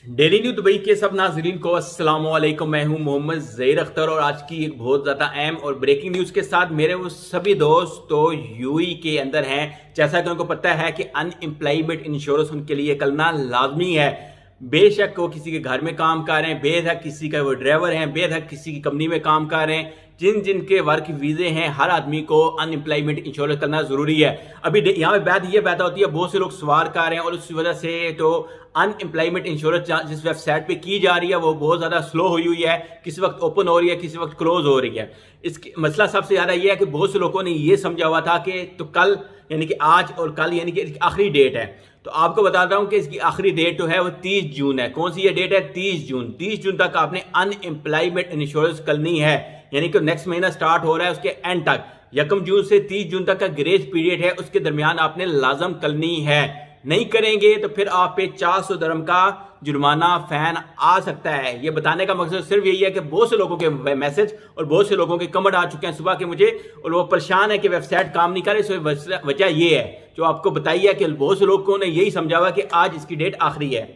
Daily new Dubai کے سب ناظرین کو السلام علیکم. میں ہوں محمد زہیر اختر اور آج کی ایک بہت زیادہ اہم اور بریکنگ نیوز کے ساتھ میرے وہ سبھی دوست تو یو ای کے اندر ہیں. جیسا کہ ان کو پتہ ہے کہ ان امپلائمنٹ انشورنس ان کے لیے کرنا لازمی ہے. بے شک وہ کسی کے گھر میں کام کر رہے ہیں، بے شک کسی کا وہ ڈرائیور ہیں، بے شک کسی کی کمپنی میں کام کر رہے ہیں، جن کے ورک ویزے ہیں، ہر آدمی کو ان امپلائمنٹ انشورنس کرنا ضروری ہے. ابھی یہاں پہ بات یہ پیدا ہوتی ہے، بہت سے لوگ سوال کر رہے ہیں اور اس وجہ سے تو ان امپلائمنٹ انشورنس جس ویب سائٹ پہ کی جا رہی ہے وہ بہت زیادہ سلو ہوئی ہے، کسی وقت اوپن ہو رہی ہے، کسی وقت کلوز ہو رہی ہے. اس کی مسئلہ سب سے زیادہ یہ ہے کہ بہت سے لوگوں نے یہ سمجھا ہوا تھا کہ تو کل یعنی کہ آج اور کل یعنی کہ آخری ڈیٹ ہے. تو آپ کو بتاتا ہوں کہ اس کی آخری ڈیٹ جو ہے وہ 30 جون ہے. کون سی یہ ڈیٹ ہے؟ 30 جون. 30 جون تک آپ نے ان امپلائمنٹ انشورنس کرنی ہے، یعنی کہ نیکسٹ مہینہ سٹارٹ ہو رہا ہے اس کے اینڈ تک. 1 جون سے 30 جون تک کا گریس پیریڈ ہے، اس کے درمیان آپ نے لازم کرنی ہے. نہیں کریں گے تو پھر آپ پہ 400 درہم کا جرمانہ فین آ سکتا ہے. یہ بتانے کا مقصد صرف یہی ہے کہ بہت سے لوگوں کے میسج اور بہت سے لوگوں کے کمنٹ آ چکے ہیں صبح کے مجھے، اور وہ پریشان ہے کہ ویب سائٹ کام نہیں کر رہی. وجہ یہ ہے جو آپ کو بتائی ہے کہ بہت سے لوگوں نے یہی سمجھا ہوا کہ آج اس کی ڈیٹ آخری ہے.